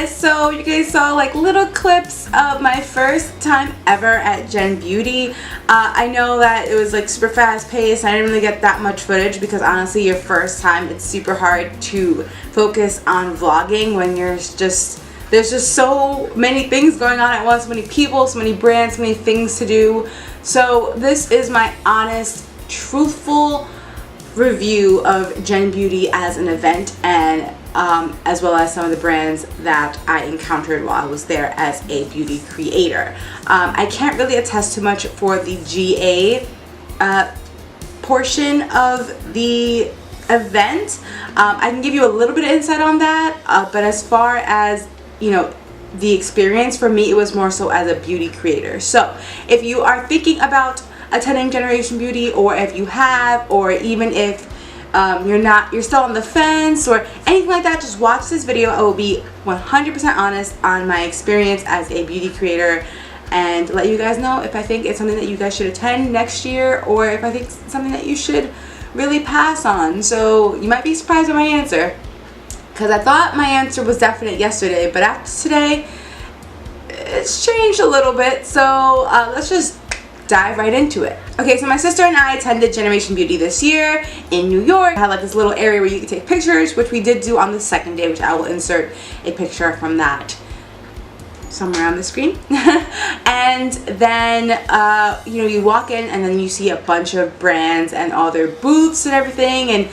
guys, so you guys saw like little clips of my first time ever at Gen Beauty. I know that it was like super fast paced. I didn't really get that much footage because honestly your first time it's super hard to focus on vlogging when there's just so many things going on at once, so many people, so many brands, so many things to do. So this is my honest, truthful review of Gen Beauty as an event, and as well as some of the brands that I encountered while I was there as a beauty creator. I can't really attest too much for the GA portion of the event. I can give you a little bit of insight on that, but as far as, you know, the experience for me, it was more so as a beauty creator. So if you are thinking about attending Generation Beauty, or if you have, or even if you're still on the fence or anything like that, just watch this video. I will be 100% honest on my experience as a beauty creator and let you guys know if I think it's something that you guys should attend next year, or if I think it's something that you should really pass on. So you might be surprised with my answer, because I thought my answer was definite yesterday, but after today it's changed a little bit. So let's just dive right into it. Okay, so my sister and I attended Generation Beauty this year in New York. I had like this little area where you could take pictures, which we did do on the second day, which I will insert a picture from that somewhere on the screen. And then you know, you walk in and then you see a bunch of brands and all their booths and everything, and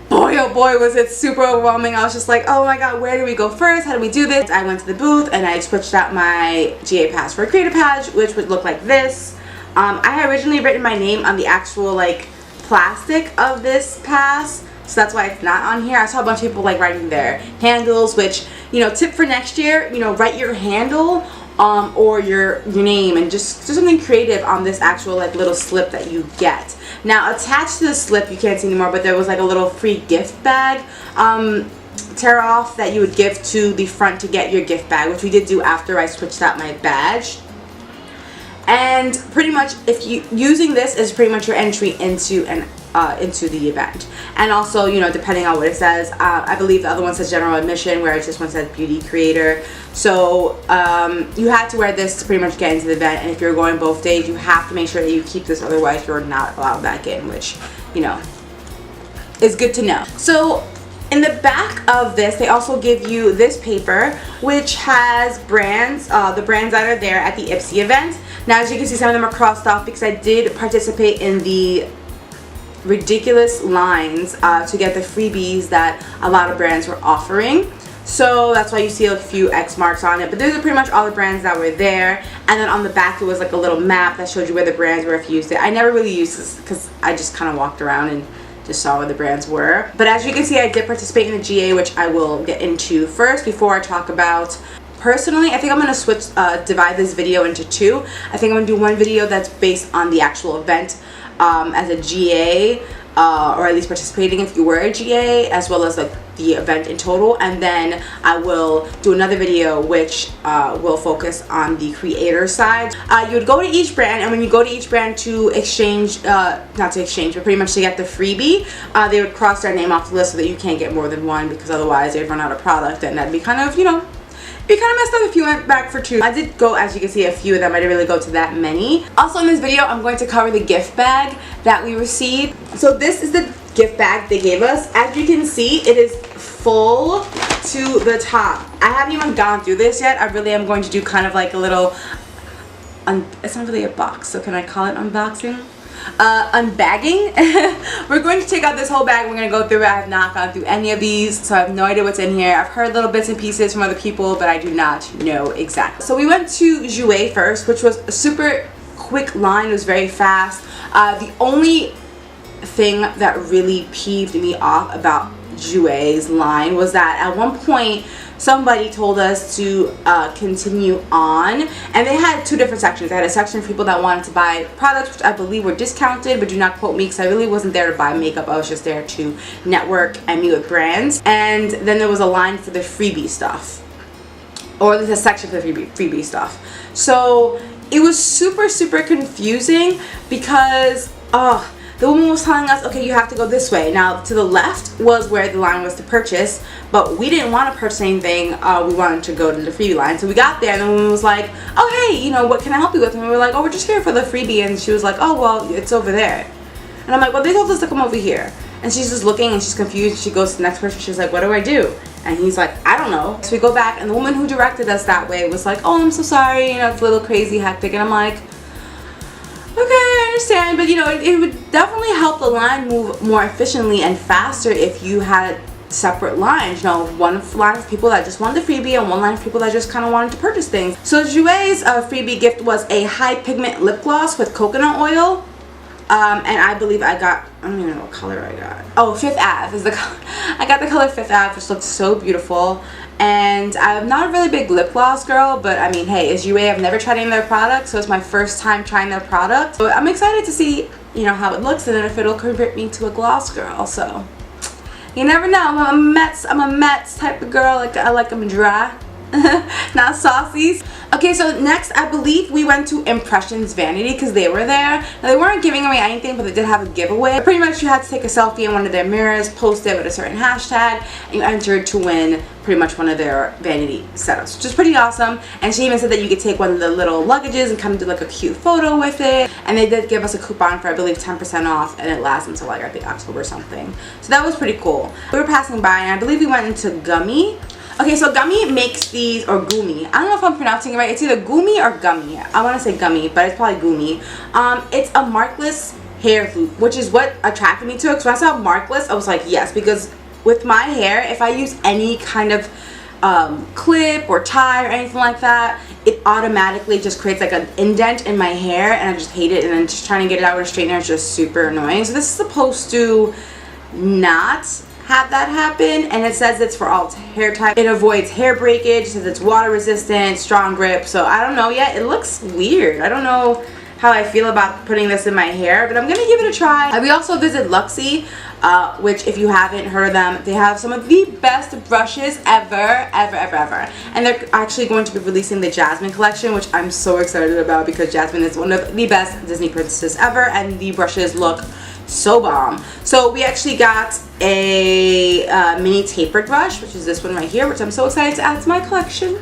boy oh boy was it super overwhelming. I was just like, oh my god, where do we go first? How do we do this? I went to the booth and I switched out my GA pass for a creator badge, which would look like this. I had originally written my name on the actual like plastic of this pass, so that's why it's not on here. I saw a bunch of people like writing their handles, which, you know, tip for next year, you know, write your handle or your name, and just do something creative on this actual like little slip that you get. Now attached to the slip, you can't see anymore, but there was like a little free gift bag tear off that you would give to the front to get your gift bag, which we did do after I switched out my badge. And pretty much, if you using this is pretty much your entry into the event. And also, you know, depending on what it says, I believe the other one says general admission, whereas this one says beauty creator. So you have to wear this to pretty much get into the event, and if you're going both days, you have to make sure that you keep this, otherwise you're not allowed back in, which, you know, is good to know. So in the back of this, they also give you this paper, which has brands, the brands that are there at the Ipsy event. Now, as you can see, some of them are crossed off because I did participate in the ridiculous lines to get the freebies that a lot of brands were offering. So that's why you see a few X marks on it. But those are pretty much all the brands that were there. And then on the back, it was like a little map that showed you where the brands were if you used it. I never really used this because I just kind of walked around and just saw where the brands were. But as you can see, I did participate in the GA, which I will get into first before I talk about. Personally, I think I'm going to divide this video into two. I think I'm going to do one video that's based on the actual event as a GA, or at least participating if you were a GA, as well as like the event in total. And then I will do another video which will focus on the creator side. You would go to each brand, and when you go to each brand to exchange, not to exchange, but pretty much to get the freebie, they would cross their name off the list so that you can't get more than one, because otherwise they'd run out of product, and that'd be kind of, you know, be kind of messed up if you went back for two. I did go, as you can see, a few of them. I didn't really go to that many. Also in this video, I'm going to cover the gift bag that we received. So this is the gift bag they gave us. As you can see, it is full to the top. I haven't even gone through this yet. I really am going to do kind of like a little, it's not really a box, so can I call it unboxing? Unbagging. We're going to take out this whole bag. We're going to go through it. I have not gone through any of these, so I have no idea what's in here. I've heard little bits and pieces from other people, but I do not know exactly. So we went to Jouer first, which was a super quick line. It was very fast. The only thing that really peeved me off about Jouer's line was that at one point somebody told us to continue on, and they had two different sections. They had a section for people that wanted to buy products, which I believe were discounted, but do not quote me because I really wasn't there to buy makeup. I was just there to network and meet with brands. And then there was a line for the freebie stuff, or there's a section for the freebie stuff. So it was super confusing because the woman was telling us, okay, you have to go this way. Now, to the left was where the line was to purchase, but we didn't want to purchase anything. We wanted to go to the freebie line. So we got there, and the woman was like, oh, hey, you know, what can I help you with? And we were like, oh, we're just here for the freebie. And she was like, oh, well, it's over there. And I'm like, well, they told us to come over here. And she's just looking, and she's confused. She goes to the next person. She's like, what do I do? And he's like, I don't know. So we go back, and the woman who directed us that way was like, oh, I'm so sorry. You know, it's a little crazy, hectic. And I'm like, okay, I understand, but you know, it would definitely help the line move more efficiently and faster if you had separate lines. You know, one line of people that just wanted the freebie and one line of people that just kind of wanted to purchase things. So Jouer's freebie gift was a high pigment lip gloss with coconut oil. And I believe I don't even know what color I got. Oh, Fifth Ave is the color. I got the color Fifth Ave, which looks so beautiful. And I'm not a really big lip gloss girl, but I mean, hey, it's Jouer. I've never tried any of their products, so it's my first time trying their product. So I'm excited to see, you know, how it looks and then if it'll convert me to a gloss girl. So you never know. I'm a Mets type of girl. Like I like them dry. Not saucy. Okay, so next I believe we went to Impressions Vanity because they were there. Now they weren't giving away anything, but they did have a giveaway. But pretty much you had to take a selfie in one of their mirrors, post it with a certain hashtag, and you entered to win pretty much one of their vanity setups, which is pretty awesome. And she even said that you could take one of the little luggages and come do like a cute photo with it. And they did give us a coupon for I believe 10% off, and it lasts until like I think October or something. So that was pretty cool. We were passing by, and I believe we went into Gummy. Okay, so Gummy makes these, or Gumi. I don't know if I'm pronouncing it right. It's either Gumi or Gummy. I want to say Gummy, but it's probably Gumi. It's a markless hair loop, which is what attracted me to it. Because when I saw markless, I was like, yes. Because with my hair, if I use any kind of clip or tie or anything like that, it automatically just creates like an indent in my hair. And I just hate it. And then just trying to get it out with a straightener is just super annoying. So this is supposed to not have that happen, and it says it's for all hair types. It avoids hair breakage, says it's water resistant, strong grip. So I don't know yet. It looks weird. I don't know how I feel about putting this in my hair, but I'm gonna give it a try. We also visit Luxie, which if you haven't heard of them, they have some of the best brushes ever. And they're actually going to be releasing the Jasmine collection, which I'm so excited about because Jasmine is one of the best Disney princesses ever, and the brushes look so bomb. So we actually got a mini tapered brush, which is this one right here, which I'm so excited to add to my collection.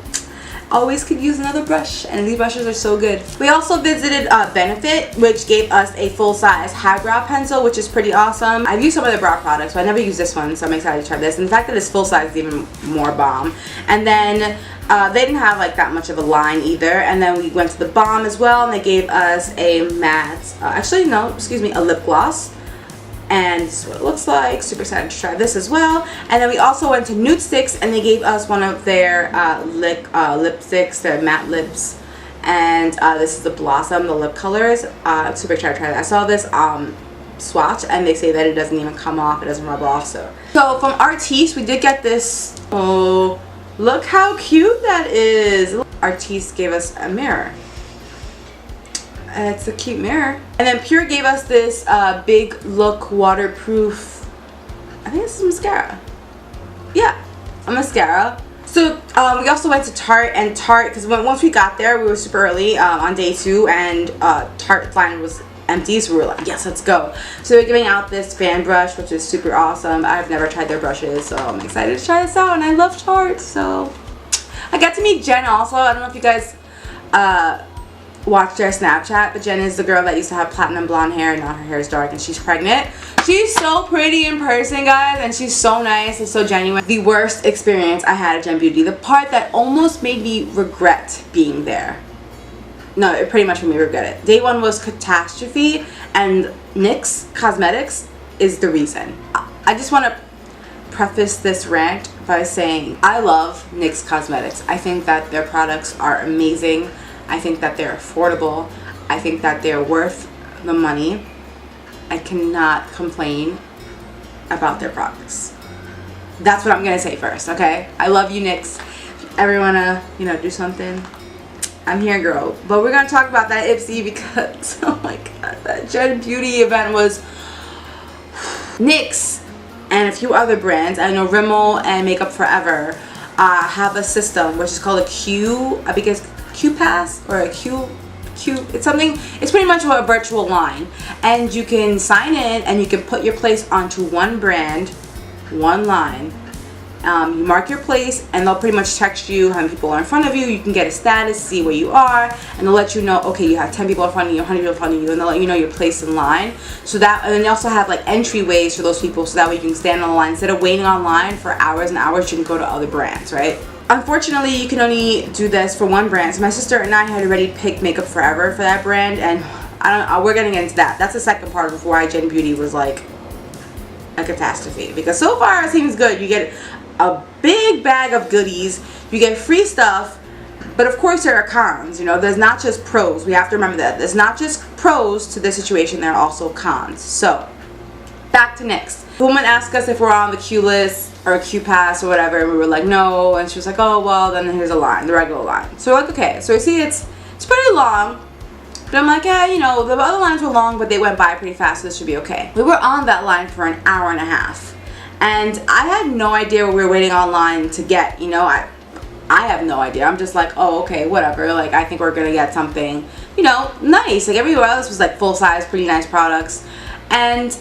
Always could use another brush, and these brushes are so good. We also visited Benefit, which gave us a full-size highbrow pencil, which is pretty awesome. I've used some of their brow products, but I never used this one, so I'm excited to try this. And the fact that it's full-size is even more bomb. And then they didn't have like that much of a line either. And then we went to the Balm as well, and they gave us a matte, a lip gloss. And this is what it looks like. Super excited to try this as well. And then we also went to Nude Sticks, and they gave us one of their lipsticks, their matte lips. And this is the Blossom, the lip colors. Super excited to try that. I saw this swatch, and they say that it doesn't even come off, it doesn't rub off. So from Artiste, we did get this. Oh, look how cute that is. Artiste gave us a mirror. It's a cute mirror. And then Pure gave us this Big Look waterproof, I think this is mascara. Yeah, a mascara. So we also went to Tarte, and Tarte, because once we got there, we were super early on day 2, and Tarte's line was empty, so we were like, yes, let's go. So they're giving out this fan brush, which is super awesome. I've never tried their brushes, so I'm excited to try this out, and I love Tarte. So I got to meet Jen also. I don't know if you guys watched their Snapchat, but Jen is the girl that used to have platinum blonde hair, and now her hair is dark and she's pregnant. She's so pretty in person, guys, and she's so nice and so genuine. The worst experience I had at Gen Beauty, the part that almost made me regret being there. No, it pretty much made me regret it. Day 1 was catastrophe, and NYX Cosmetics is the reason. I just want to preface this rant by saying I love NYX Cosmetics. I think that their products are amazing. I think that they're affordable. I think that they're worth the money. I cannot complain about their products. That's what I'm gonna say first, okay? I love you, NYX. If you ever wanna, do something, I'm here, girl. But we're gonna talk about that Ipsy because, oh my god, that Gen Beauty event was NYX and a few other brands. I know Rimmel and Makeup Forever have a system which is called a Q, I think it's Q Pass or a Q cute. It's something, it's pretty much a virtual line. And you can sign in and you can put your place onto one brand, one line. You mark your place and they'll pretty much text you how many people are in front of you. You can get a status, see where you are, and they'll let you know, okay, you have 10 people in front of you, 100 people in front of you, and they'll let you know your place in line. So that, and then they also have like entryways for those people, so that way you can stand on the line. Instead of waiting online for hours and hours, you can go to other brands, right? Unfortunately, you can only do this for one brand. So my sister and I had already picked Makeup Forever for that brand, and we're gonna get into that. That's the second part of why Gen Beauty was like a catastrophe, because so far it seems good. You get a big bag of goodies, you get free stuff, but of course there are cons. You know, there's not just pros. We have to remember that there's not just pros to this situation, there are also cons. So back to NYX. The woman asked us if we're on the Q list or Q pass or whatever, and we were like no, and she was like, oh well, then here's a line, the regular line. So we're like, okay. So we see it's pretty long, but I'm like, yeah, you know, the other lines were long, but they went by pretty fast, so this should be okay. We were on that line for an hour and a half. And I had no idea what we were waiting online to get, you know. I have no idea. I'm just like, oh, okay, whatever. Like, I think we're going to get something, you know, nice. Like, everywhere else was, like, full-size, pretty nice products. And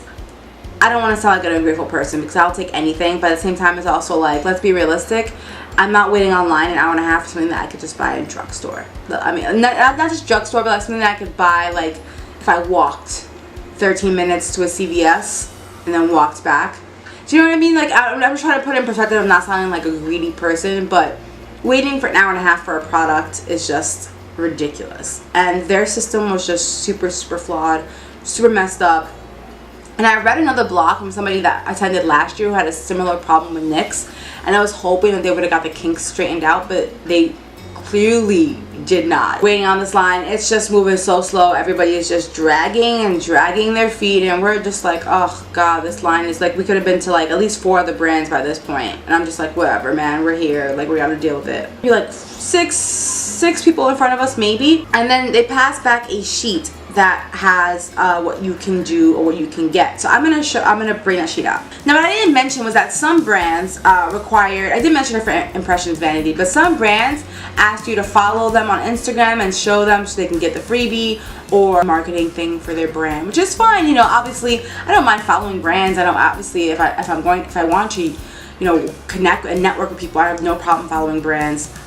I don't want to sound like an ungrateful person because I'll take anything. But at the same time, it's also, like, let's be realistic. I'm not waiting online an hour and a half for something that I could just buy in a drugstore. I mean, not just drugstore, but, like, something that I could buy, like, if I walked 13 minutes to a CVS and then walked back. Do you know what I mean? Like, I'm just trying to put it in perspective of not sounding like a greedy person, but waiting for an hour and a half for a product is just ridiculous. And their system was just super, super flawed, super messed up. And I read another blog from somebody that attended last year who had a similar problem with NYX, and I was hoping that they would have got the kinks straightened out, but they clearly did not. Waiting on this line, it's just moving so slow. Everybody is just dragging and dragging their feet, and we're just like, oh god, this line is like, we could have been to like at least 4 other brands by this point. And I'm just like, whatever, man, we're here, like, we gotta deal with it. You're like six people in front of us maybe, and then they pass back a sheet that has what you can do or what you can get. So I'm gonna bring that sheet up. Now, what I didn't mention was that some brands required, I did mention it for Impressions Vanity, but some brands ask you to follow them on Instagram and show them so they can get the freebie or marketing thing for their brand, which is fine. You know, obviously I don't mind following brands. I don't, obviously if I want to, you know, connect and network with people, I have no problem following brands,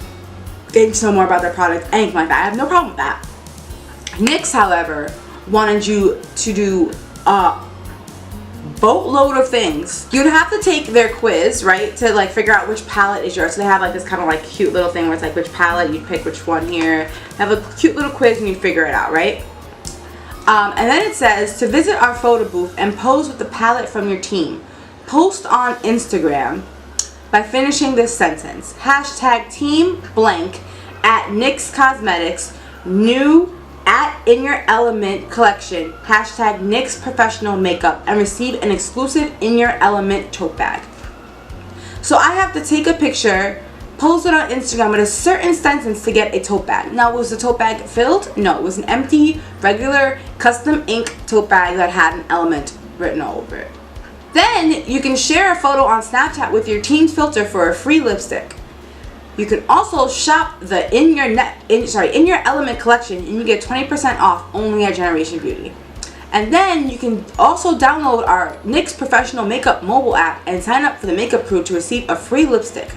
getting to know more about their product, anything like that. I have no problem with that. NYX, however, wanted you to do a boatload of things. You'd have to take their quiz, right, to like figure out which palette is yours. So they have like this kind of like cute little thing where it's like which palette, you pick which one here. Have a cute little quiz and you figure it out, right? And then it says to visit our photo booth and pose with the palette from your team. Post on Instagram by finishing this sentence. Hashtag team blank at NYX Cosmetics new at In Your Element collection, hashtag NYX Professional Makeup, and receive an exclusive In Your Element tote bag. So I have to take a picture, post it on Instagram with a certain sentence to get a tote bag. Now, was the tote bag filled? No, it was an empty, regular, custom ink tote bag that had an element written all over it. Then you can share a photo on Snapchat with your team's filter for a free lipstick. You can also shop the In Your Element collection and you get 20% off only at Generation Beauty. And then you can also download our NYX Professional Makeup mobile app and sign up for the makeup crew to receive a free lipstick.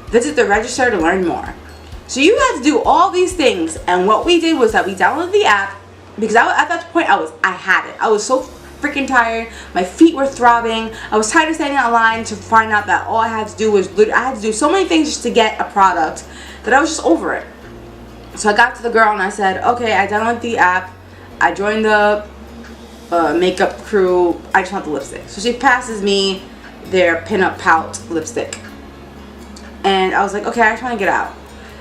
Visit the register to learn more. So you had to do all these things, and what we did was that we downloaded the app because at that point I had it. I was so freaking tired. My feet were throbbing. I was tired of standing in line to find out that all I had to do was I had to do so many things just to get a product that I was just over it. So I got to the girl and I said, okay, I downloaded the app. I joined the makeup crew. I just want the lipstick. So she passes me their pinup pout lipstick. And I was like, okay, I just want to get out.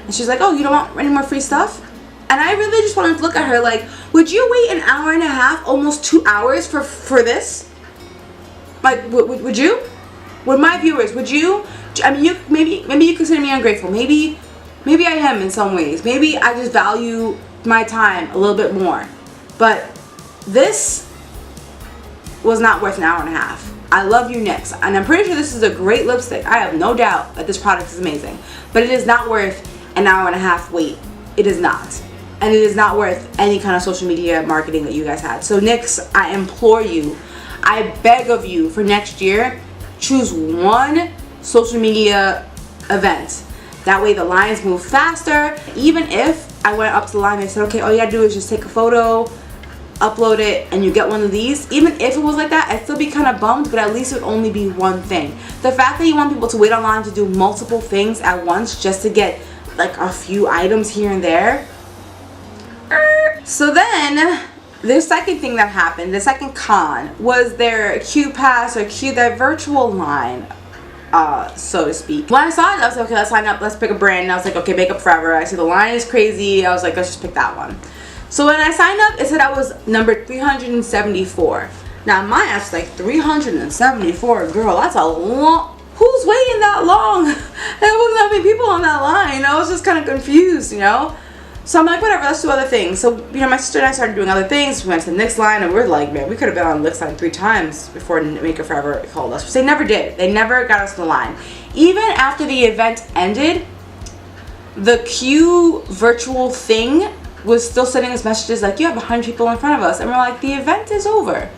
And she's like, oh, you don't want any more free stuff? And I really just wanted to look at her like, would you wait an hour and a half, almost 2 hours for this? Like, would you? With my viewers, would you? I mean, maybe you consider me ungrateful. Maybe I am in some ways. Maybe I just value my time a little bit more. But this was not worth an hour and a half. I love you, NYX, and I'm pretty sure this is a great lipstick. I have no doubt that this product is amazing. But it is not worth an hour and a half wait. It is not. and it is not worth any kind of social media marketing that you guys had. So NYX, I implore you, I beg of you, for next year, choose one social media event. That way the lines move faster. Even if I went up to the line and said, okay, all you gotta do is just take a photo, upload it, and you get one of these. Even if it was like that, I'd still be kind of bummed, but at least it would only be one thing. The fact that you want people to wait online to do multiple things at once just to get like a few items here and there. So then the second thing that happened, the second con, was their Q Pass or their virtual line, so to speak. When I saw it, I was like, okay, let's sign up, let's pick a brand. And I was like, okay, Makeup Forever. I see the line is crazy. I was like, let's just pick that one. So when I signed up, it said I was number 374. Now my app's like 374, girl, that's a long, who's waiting that long? There wasn't that many people on that line. I was just kind of confused, you know? So I'm like, whatever, let's do other things. So, you know, my sister and I started doing other things. We went to the NYX line, and we're like, man, we could have been on the NYX line 3 times before Makeup Forever called us. Which they never did. They never got us on the line. Even after the event ended, the Q virtual thing was still sending us messages like, you have 100 people in front of us. And we're like, the event is over.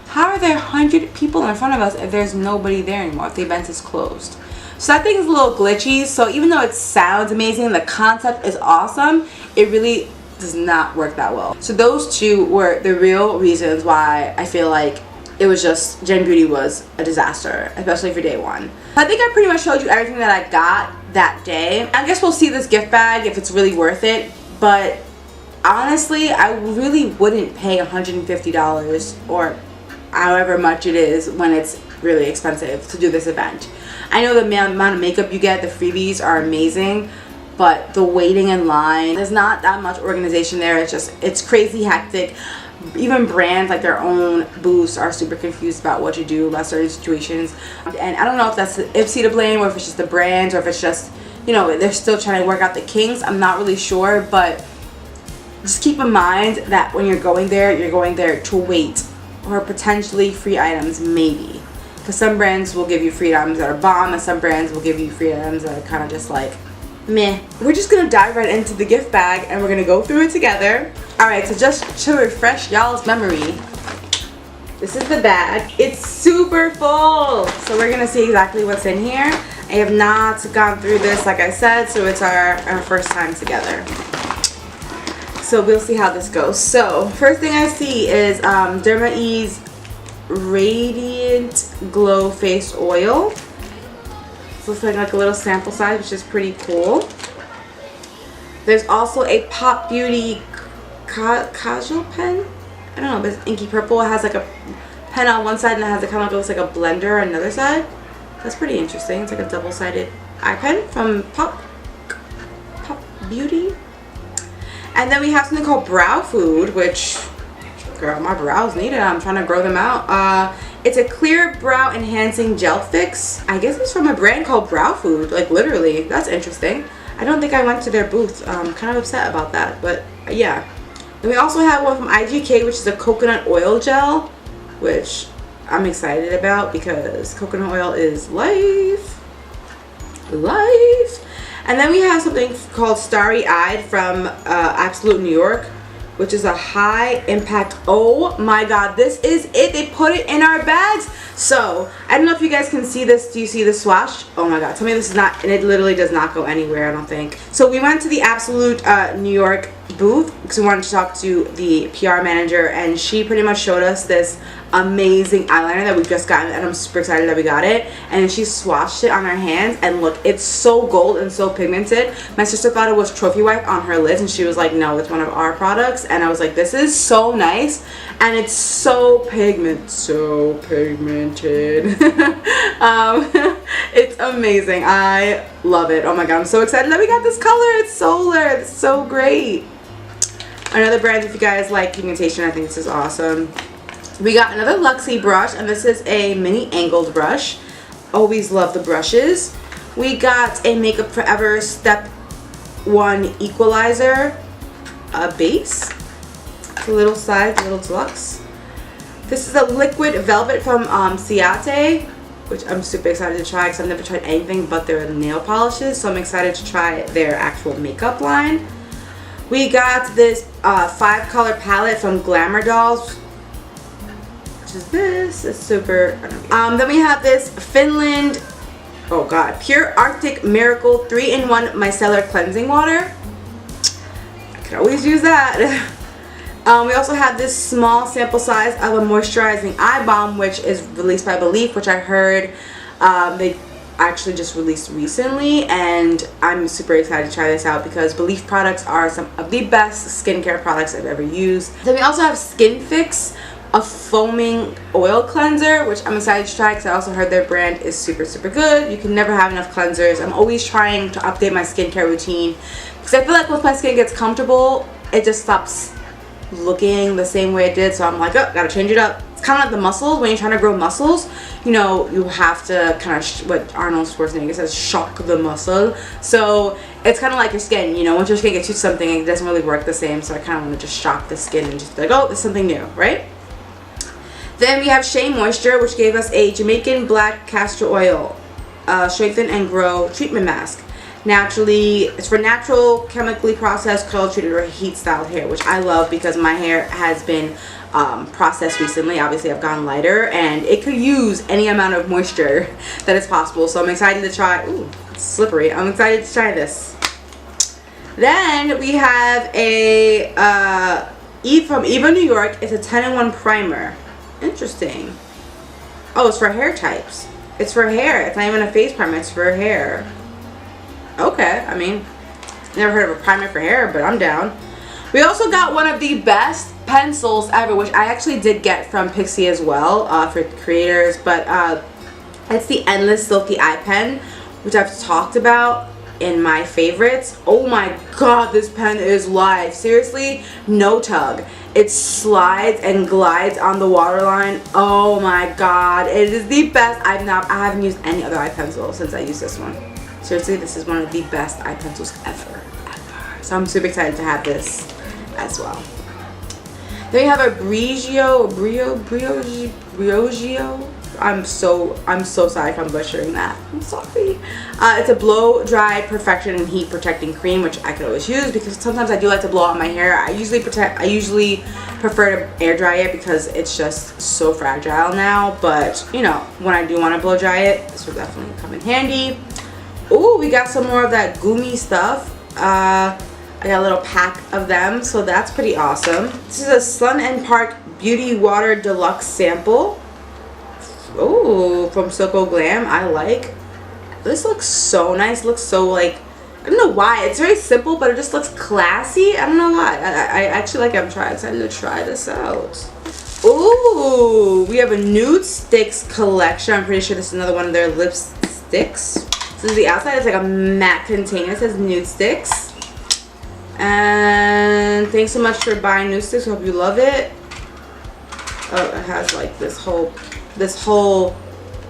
How are there 100 people in front of us if there's nobody there anymore, if the event is closed? So that thing is a little glitchy. So even though it sounds amazing, the concept is awesome, it really does not work that well. So those two were the real reasons why I feel like it was just, Gen Beauty was a disaster, especially for day one. I think I pretty much showed you everything that I got that day. I guess we'll see this gift bag if it's really worth it, but honestly, I really wouldn't pay $150 or however much it is when it's really expensive to do this event. I know the amount of makeup you get, the freebies are amazing, but the waiting in line, there's not that much organization there. It's just, it's crazy hectic. Even brands, like their own booths, are super confused about what to do about certain situations. And I don't know if that's Ipsy to blame, or if it's just the brands, or if it's just, you know, they're still trying to work out the kinks. I'm not really sure, but just keep in mind that when you're going there to wait, or potentially free items, maybe. Because some brands will give you free items that are bomb, and some brands will give you free items that are kind of just like, meh. We're just going to dive right into the gift bag, and we're going to go through it together. Alright, so just to refresh y'all's memory, this is the bag. It's super full. So we're going to see exactly what's in here. I have not gone through this, like I said, so it's our first time together. So we'll see how this goes. So first thing I see is Derma E's Radiant Glow Face Oil. So it's like a little sample size, which is pretty cool. There's also a Pop Beauty Casual pen. I don't know, but it's inky purple. It has like a pen on one side, and it has a kind of looks like a blender on another side. That's pretty interesting. It's like a double-sided eye pen from Pop Beauty. And then we have something called Brow Food, which, girl, my brows need it. I'm trying to grow them out. It's a clear brow enhancing gel fix. I guess it's from a brand called Brow Food, like literally. That's interesting. I don't think I went to their booth. I'm kind of upset about that, but yeah. And we also have one from IGK, which is a coconut oil gel, which I'm excited about because coconut oil is life. Life. And then we have something called Starry Eyed from Absolute New York, which is a high impact. Oh my god, this is it. They put it in our bags. So I don't know if you guys can see this. Do you see the swatch? Oh my god, tell me this is not, and it literally does not go anywhere, I don't think. So we went to the Absolute New York booth because we wanted to talk to the PR manager, and she pretty much showed us this amazing eyeliner that we just got, and I'm super excited that we got it. And then she swatched it on her hands, and look, it's so gold and so pigmented. My sister thought it was Trophy Wipe on her lids, and she was like, no, it's one of our products. And I was like, this is so nice, and it's so pigmented. It's amazing. I love it. Oh my god, I'm so excited that we got this color. It's solar. It's so great. Another brand, if you guys like pigmentation, I think this is awesome. We got another Luxie brush, and this is a mini angled brush. Always love the brushes. We got a Makeup Forever Step 1 Equalizer base. It's a little size, a little deluxe. This is a liquid velvet from Ciate, which I'm super excited to try because I've never tried anything but their nail polishes. So I'm excited to try their actual makeup line. We got this 5-color palette from Glamour Dolls, which is this. It's super. Then we have this Finland, oh god, Pure Arctic Miracle 3-in-1 Micellar Cleansing Water. I could always use that. We also have this small sample size of a moisturizing eye balm, which is released by Belief, which I heard they actually just released recently, and I'm super excited to try this out because Belief products are some of the best skincare products I've ever used. Then we also have Skin Fix, a foaming oil cleanser, which I'm excited to try because I also heard their brand is super good. You can never have enough cleansers. I'm always trying to update my skincare routine because I feel like once my skin gets comfortable, it just stops looking the same way it did. So I'm like, oh, gotta change it up. It's kind of like the muscles. When you're trying to grow muscles, you know, you have to kind of what Arnold Schwarzenegger says, shock the muscle. So it's kind of like your skin, you know, once your skin gets used to something, it doesn't really work the same. So I kind of want to just shock the skin and just be like, oh, there's something new, right? Then we have Shea Moisture, which gave us a Jamaican black castor oil strengthen and grow treatment mask. Naturally, it's for natural, chemically processed, curl treated or heat styled hair, which I love because my hair has been processed recently. Obviously, I've gone lighter and it could use any amount of moisture that is possible. So I'm excited to try. Ooh, it's slippery. I'm excited to try this. Then we have a from Eva New York. It's a 10-in-1 primer. Interesting. Oh, it's for hair types. It's for hair. It's not even a face primer. It's for hair. Okay, I mean, never heard of a primer for hair, but I'm down. We also got one of the best pencils ever, which I actually did get from Pixie as well, for creators, but it's the Endless Silky Eye Pen, which I've talked about in my favorites. Oh my god, this pen is live. Seriously, no tug. It slides and glides on the waterline. Oh my god, it is the best. I haven't used any other eye pencil since I used this one. Seriously, this is one of the best eye pencils ever. So I'm super excited to have this as well. Then we have a Briogeo. I'm so sorry if I'm butchering that. I'm sorry. It's a blow dry perfection and heat protecting cream, which I could always use because sometimes I do like to blow out my hair. I usually prefer to air dry it because it's just so fragile now. But you know, when I do want to blow dry it, this will definitely come in handy. Ooh, we got some more of that Gumi stuff. I got a little pack of them, so that's pretty awesome. This is a Sun and Park Beauty Water Deluxe sample. Ooh, from Soko Glam. I like. This looks so nice. Looks so like, I don't know why. It's very simple, but it just looks classy. I don't know why. I actually like it. I'm excited to try this out. Ooh, we have a Nude Sticks collection. I'm pretty sure this is another one of their lipsticks. This is the outside. It's like a matte container. It says Nude Sticks. And thanks so much for buying Nude Sticks. Hope you love it. Oh, it has like this whole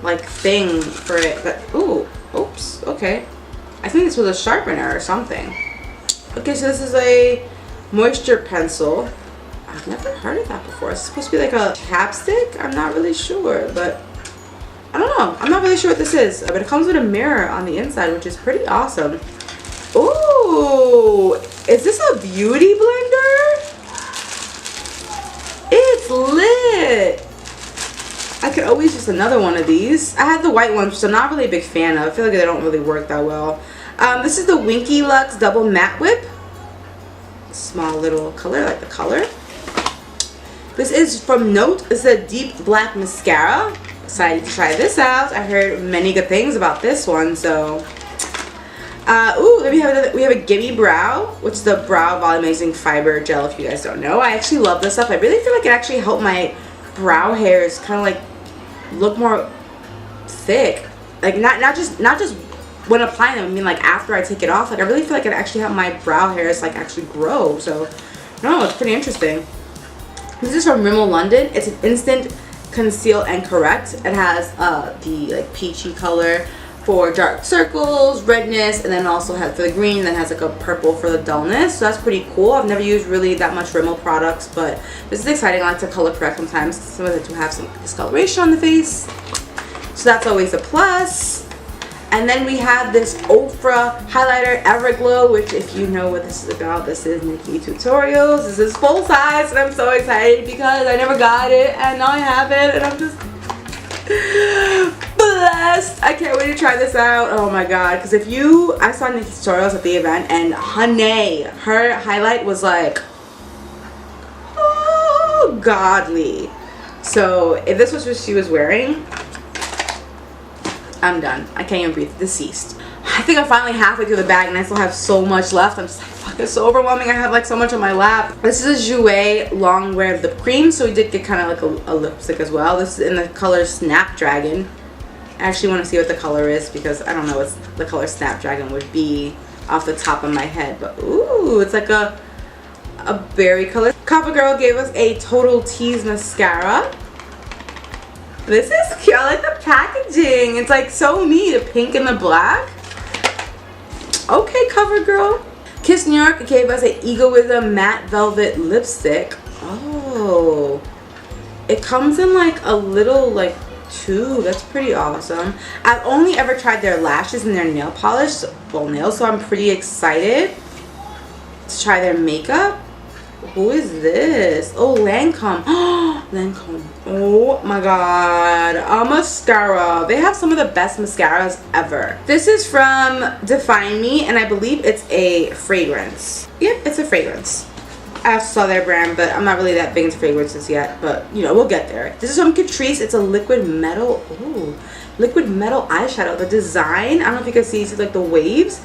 like thing for it. But ooh, oops. Okay. I think this was a sharpener or something. Okay, so this is a moisture pencil. I've never heard of that before. It's supposed to be like a chapstick. I'm not really sure, but I don't know. I'm not really sure what this is, but it comes with a mirror on the inside, which is pretty awesome. Ooh, is this a beauty blender? It's lit. I could always use another one of these. I had the white ones, which I'm not really a big fan of. I feel like they don't really work that well. This is the Winky Lux Double Matte Whip. Small little color, like the color. This is from Note. This is a deep black mascara. Excited to try this out. I heard many good things about this one, so ooh, then we have a Gimme Brow, which is the Brow Volumizing Fiber Gel. If you guys don't know, I actually love this stuff. I really feel like it actually helped my brow hairs kind of like look more thick, like not just when applying them. I mean, like after I take it off, like I really feel like it actually helped my brow hairs like actually grow. So no, it's pretty interesting. This is from Rimmel London. It's an instant conceal and correct. It has the like peachy color for dark circles, redness, and then also has for the green, then has like a purple for the dullness. So that's pretty cool. I've never used really that much Rimmel products, but this is exciting. I like to color correct sometimes. Some of them do have some discoloration on the face, so that's always a plus. And then we have this Ofra highlighter Everglow, which if you know what this is about, this is Nicki Tutorials. This is full size and I'm so excited because I never got it and now I have it and I'm just blessed. I can't wait to try this out. Oh my god, because I saw Nicki Tutorials at the event and honey, her highlight was like, oh, godly. So if this was what she was wearing, I'm done. I can't even breathe. Deceased. I think I'm finally halfway through the bag and I still have so much left. I'm just like, fuck, it's so overwhelming. I have like so much on my lap. This is a Jouer long wear lip cream, so we did get kind of like a lipstick as well. This is in the color Snapdragon. I actually want to see what the color is because I don't know what the color Snapdragon would be off the top of my head. But ooh, it's like a berry color. CoverGirl gave us a Total Tease mascara. This is cute. I like the packaging. It's like so neat. The pink and the black. Okay, CoverGirl. Kiss New York gave us an Egoism matte velvet lipstick. Oh, it comes in like a little like tube. That's pretty awesome. I've only ever tried their lashes and their nail polish, well, nails, so I'm pretty excited to try their makeup. Who is this? Oh, Lancome. Lancome. Oh my god. A mascara. They have some of the best mascaras ever. This is from Define Me, and I believe it's a fragrance. Yep, it's a fragrance. I also saw their brand, but I'm not really that big into fragrances yet. But, you know, we'll get there. This is from Catrice. It's a liquid metal. Ooh. Liquid metal eyeshadow. The design, I don't know if you can see like the waves.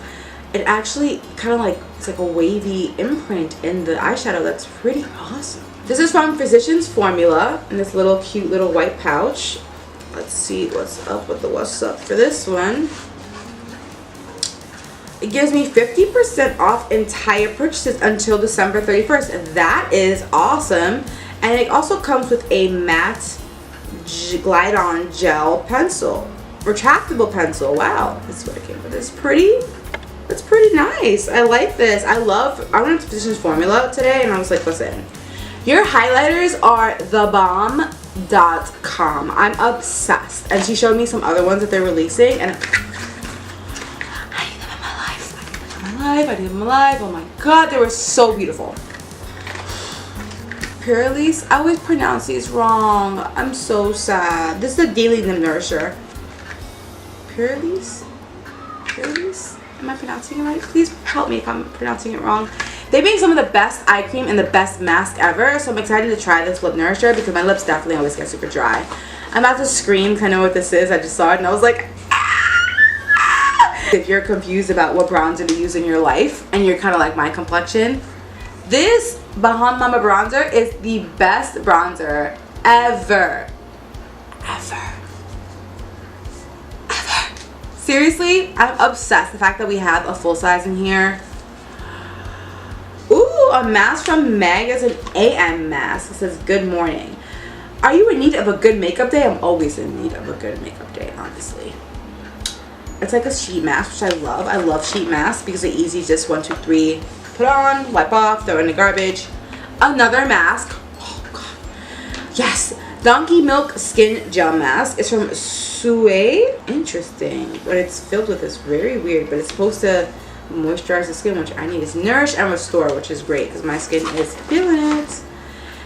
It actually kind of like, it's like a wavy imprint in the eyeshadow. That's pretty awesome. This is from Physicians Formula in this little cute little white pouch. Let's see what's up with the what's up for this one. It gives me 50% off entire purchases until December 31st. That is awesome. And it also comes with a matte glide-on gel pencil. Retractable pencil. Wow. This is what it came with. It's pretty. That's pretty nice. I like this. I went to Physicians Formula today and I was like, listen, your highlighters are thebomb.com. I'm obsessed. And she showed me some other ones that they're releasing and I need them in my life. I need them in my life. Oh my god, they were so beautiful. Purelise, I always pronounce these wrong. I'm so sad. This is the Daily Nourisher. Purelise? Purelise? Am I pronouncing it right? Please help me if I'm pronouncing it wrong. They make some of the best eye cream and the best mask ever, so I'm excited to try this lip nourisher because my lips definitely always get super dry. I'm about to scream because I know what this is. I just saw it and I was like, ah! If you're confused about what bronzer to use in your life and you're kind of like my complexion, this Baham Mama bronzer is the best bronzer ever. Seriously, I'm obsessed. The fact that we have a full size in here. Ooh, a mask from Meg is an AM mask. It says, good morning. Are you in need of a good makeup day? I'm always in need of a good makeup day, honestly. It's like a sheet mask, which I love. I love sheet masks because they're easy. Just 1, 2, 3. Put on, wipe off, throw in the garbage. Another mask. Oh, God. Yes. Donkey Milk Skin Gel Mask. It's from Sue. Interesting. What it's filled with is very weird, but it's supposed to moisturize the skin, which I need. It's Nourish and Restore, which is great because my skin is feeling it.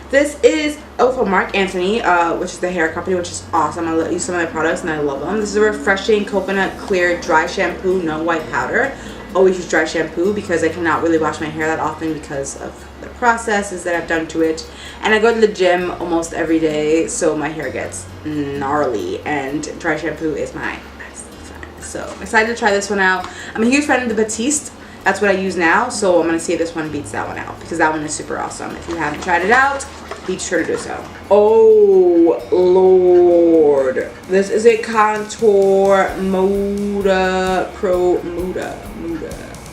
This is from Marc Anthony, which is the hair company, which is awesome. I use some of their products and I love them. This is a refreshing coconut clear dry shampoo, no white powder. Always use dry shampoo because I cannot really wash my hair that often because of the processes that I've done to it. And I go to the gym almost every day, so my hair gets gnarly, and dry shampoo is my best friend. So I'm excited to try this one out. I'm a huge fan of the Batiste. That's what I use now, so I'm going to see if this one beats that one out because that one is super awesome. If you haven't tried it out, be sure to do so. Oh, Lord. This is a Contour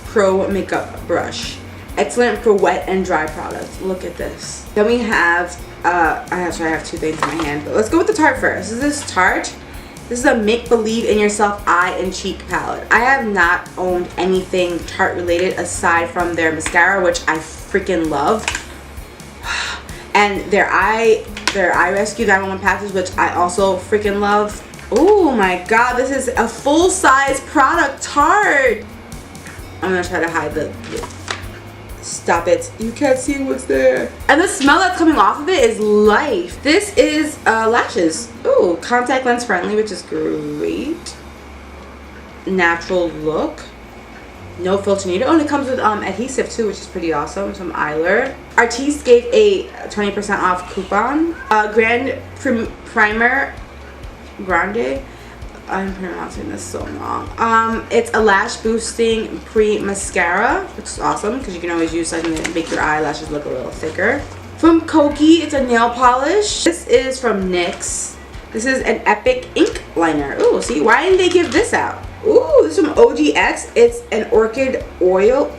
Pro Makeup Brush. Excellent for wet and dry products. Look at this. Then we have, I have two things in my hand, but let's go with the Tarte first. This is Tarte. This is a Make Believe in Yourself Eye and Cheek palette. I have not owned anything Tarte related aside from their mascara, which I freaking love. And their Eye Rescue 911 patches, which I also freaking love. Oh my god, this is a full-size product Tarte. I'm gonna try to hide the stop it. You can't see what's there. And the smell that's coming off of it is life. This is lashes. Ooh, contact lens friendly, which is great. Natural look. No filter needed. Oh, and it comes with adhesive too, which is pretty awesome. Some eyeler. Artiste gave a 20% off coupon. Primer Grande. I'm pronouncing this so wrong. It's a lash boosting pre-mascara, which is awesome because you can always use something to make your eyelashes look a little thicker. From Koki, it's a nail polish. This is from NYX. This is an Epic ink liner. Ooh, see, why didn't they give this out? Ooh, this is from OGX. It's an orchid oil.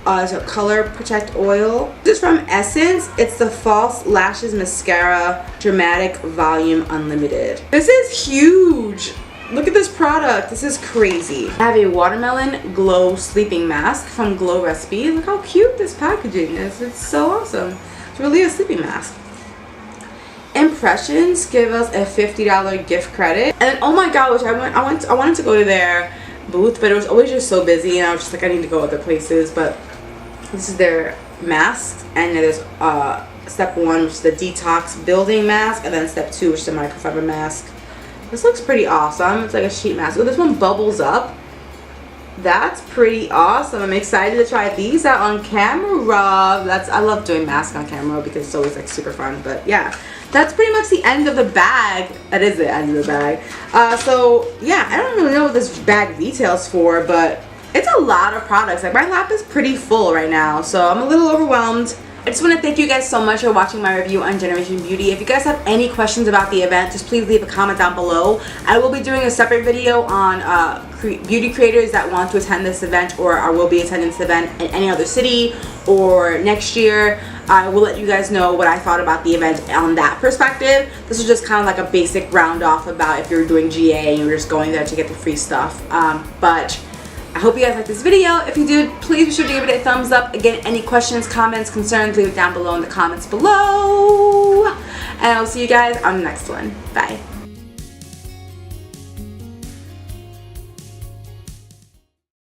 It's a color protect oil. This is from Essence. It's the False Lashes Mascara Dramatic Volume Unlimited. This is huge. Look at this product. This is crazy. I have a watermelon glow sleeping mask from Glow Recipe. Look how cute this packaging is. It's so awesome. It's really a sleeping mask. Impressions give us a $50 gift credit. And oh my god, which I wanted to go to their booth, but it was always just so busy, and I was just like, I need to go other places. But this is their mask, and there's step 1, which is the detox building mask, and then step 2, which is the microfiber mask. This looks pretty awesome. It's like a sheet mask. Oh, this one bubbles up. That's pretty awesome. I'm excited to try these out on camera. I love doing masks on camera because it's always like super fun. But yeah, that's pretty much the end of the bag. That is the end of the bag. So yeah, I don't really know what this bag details for, but it's a lot of products. Like, my lap is pretty full right now, so I'm a little overwhelmed. I just want to thank you guys so much for watching my review on Generation Beauty. If you guys have any questions about the event, just please leave a comment down below. I will be doing a separate video on beauty creators that want to attend this event or will be attending this event in any other city or next year. I will let you guys know what I thought about the event on that perspective. This is just kind of like a basic round off about if you're doing GA and you're just going there to get the free stuff. But I hope you guys liked this video. If you did, please be sure to give it a thumbs up. Again, any questions, comments, concerns, leave it down below in the comments below. And I'll see you guys on the next one. Bye.